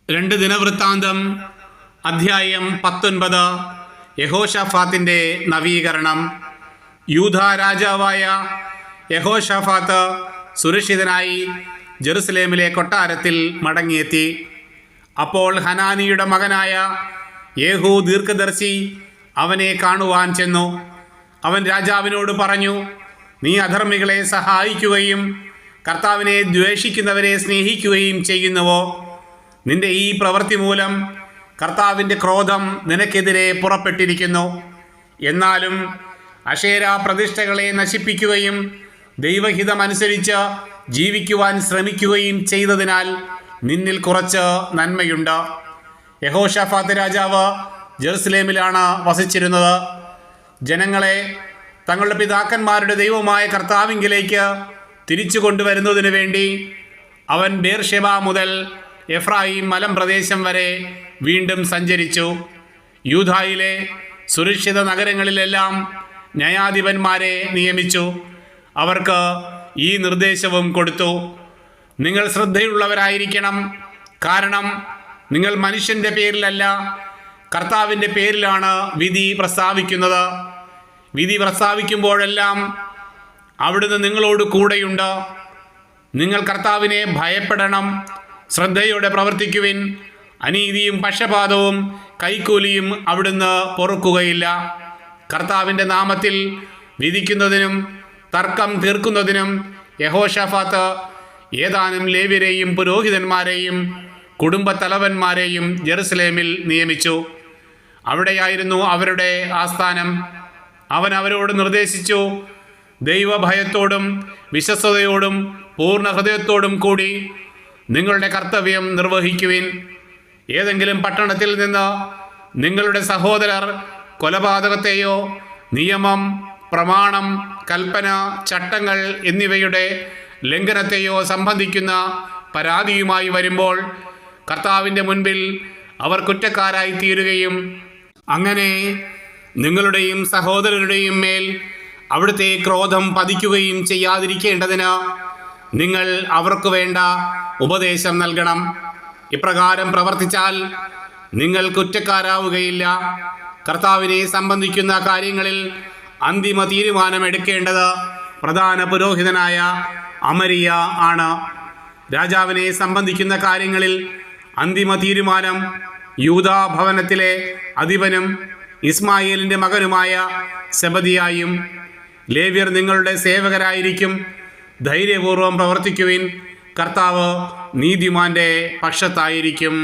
രണ്ട് ദിനവൃത്താന്തം അധ്യായം 19. യഹോശാഫാത്തിൻ്റെ നവീകരണം. യൂദ രാജാവായ യഹോശാഫാത്ത് സുരക്ഷിതനായി ജെറുസലേമിലെ കൊട്ടാരത്തിൽ മടങ്ങിയെത്തി. അപ്പോൾ ഹനാനിയുടെ മകനായ യേഹൂ ദീർഘദർശി അവനെ കാണുവാൻ ചെന്നു. അവൻ രാജാവിനോട് പറഞ്ഞു, നീ അധർമ്മികളെ സഹായിക്കുകയും കർത്താവിനെ ദ്വേഷിക്കുന്നവരെ സ്നേഹിക്കുകയും ചെയ്യുന്നുവോ? നിന്റെ ഈ പ്രവൃത്തി മൂലം കർത്താവിൻ്റെ ക്രോധം നിനക്കെതിരെ പുറപ്പെട്ടിരിക്കുന്നു. എന്നാലും അശേര പ്രതിഷ്ഠകളെ നശിപ്പിക്കുകയും ദൈവഹിതമനുസരിച്ച് ജീവിക്കുവാൻ ശ്രമിക്കുകയും ചെയ്തതിനാൽ നിന്നിൽ കുറച്ച് നന്മയുണ്ട്. യഹോശാഫാത്ത് രാജാവ് ജെറുസലേമിലാണ് വസിച്ചിരുന്നത്. ജനങ്ങളെ തങ്ങളുടെ പിതാക്കന്മാരുടെ ദൈവമായ കർത്താവിങ്കിലേക്ക് തിരിച്ചു കൊണ്ടുവരുന്നതിനു വേണ്ടി അവൻ ബേർഷെബ മുതൽ എഫ്രായിം മലമ്പ്രദേശം വരെ വീണ്ടും സഞ്ചരിച്ചു. യൂദായിലെ സുരക്ഷിത നഗരങ്ങളിലെല്ലാം ന്യായാധിപന്മാരെ നിയമിച്ചു. അവർക്ക് ഈ നിർദ്ദേശവും കൊടുത്തു: നിങ്ങൾ ശ്രദ്ധയുള്ളവരായിരിക്കണം. കാരണം നിങ്ങൾ മനുഷ്യൻ്റെ പേരിലല്ല, കർത്താവിൻ്റെ പേരിലാണ് വിധി പ്രസ്താവിക്കുന്നത്. വിധി പ്രസ്താവിക്കുമ്പോഴെല്ലാം അവിടുന്ന് നിങ്ങളോട് കൂടെയുണ്ട്. നിങ്ങൾ കർത്താവിനെ ഭയപ്പെടണം. ശ്രദ്ധയോടെ പ്രവർത്തിക്കുവിൻ. അനീതിയും പക്ഷപാതവും കൈക്കൂലിയും അവിടുന്ന് പൊറുക്കുകയില്ല. കർത്താവിൻ്റെ നാമത്തിൽ വിധിക്കുന്നതിനും തർക്കം തീർക്കുന്നതിനും യഹോശാഫാത്ത് ഏതാനും ലേവ്യരെയും പുരോഹിതന്മാരെയും കുടുംബത്തലവന്മാരെയും ജെറുസലേമിൽ നിയമിച്ചു. അവിടെയായിരുന്നു അവരുടെ ആസ്ഥാനം. അവൻ അവരോട് നിർദ്ദേശിച്ചു: ദൈവഭയത്തോടും വിശ്വസ്തയോടും പൂർണ്ണ ഹൃദയത്തോടും കൂടി നിങ്ങളുടെ കർത്തവ്യം നിർവഹിക്കുവിൻ. ഏതെങ്കിലും പട്ടണത്തിൽ നിന്ന് നിങ്ങളുടെ സഹോദരർ കൊലപാതകത്തെയോ നിയമം, പ്രമാണം, കൽപ്പന, ചട്ടങ്ങൾ എന്നിവയുടെ ലംഘനത്തെയോ സംബന്ധിക്കുന്ന പരാതിയുമായി വരുമ്പോൾ കർത്താവിൻ്റെ മുൻപിൽ അവർ കുറ്റക്കാരായി തീരുകയും അങ്ങനെ നിങ്ങളുടെയും സഹോദരരുടെയും മേൽ അവിടുത്തെ ക്രോധം പതിക്കുകയും ചെയ്യാതിരിക്കേണ്ടതിന് നിങ്ങൾ അവർക്ക് വേണ്ട ഉപദേശം നൽകണം. ഇപ്രകാരം പ്രവർത്തിച്ചാൽ നിങ്ങൾ കുറ്റക്കാരാവുകയില്ല. കർത്താവിനെ സംബന്ധിക്കുന്ന കാര്യങ്ങളിൽ അന്തിമ തീരുമാനമെടുക്കേണ്ടത് പ്രധാന പുരോഹിതനായ അമരിയ ആണ്. രാജാവിനെ സംബന്ധിക്കുന്ന കാര്യങ്ങളിൽ അന്തിമ തീരുമാനം യൂദാ ഭവനത്തിലെ അധിപനും ഇസ്മായേലിൻ്റെ മകനുമായ സെബദിയായും. ലേവ്യർ നിങ്ങളുടെ സേവകരായിരിക്കും. ധൈര്യപൂർവ്വം പ്രവർത്തിക്കുവിൻ. കർത്താവ് നീതിമാന്റെ പക്ഷത്തായിരിക്കും.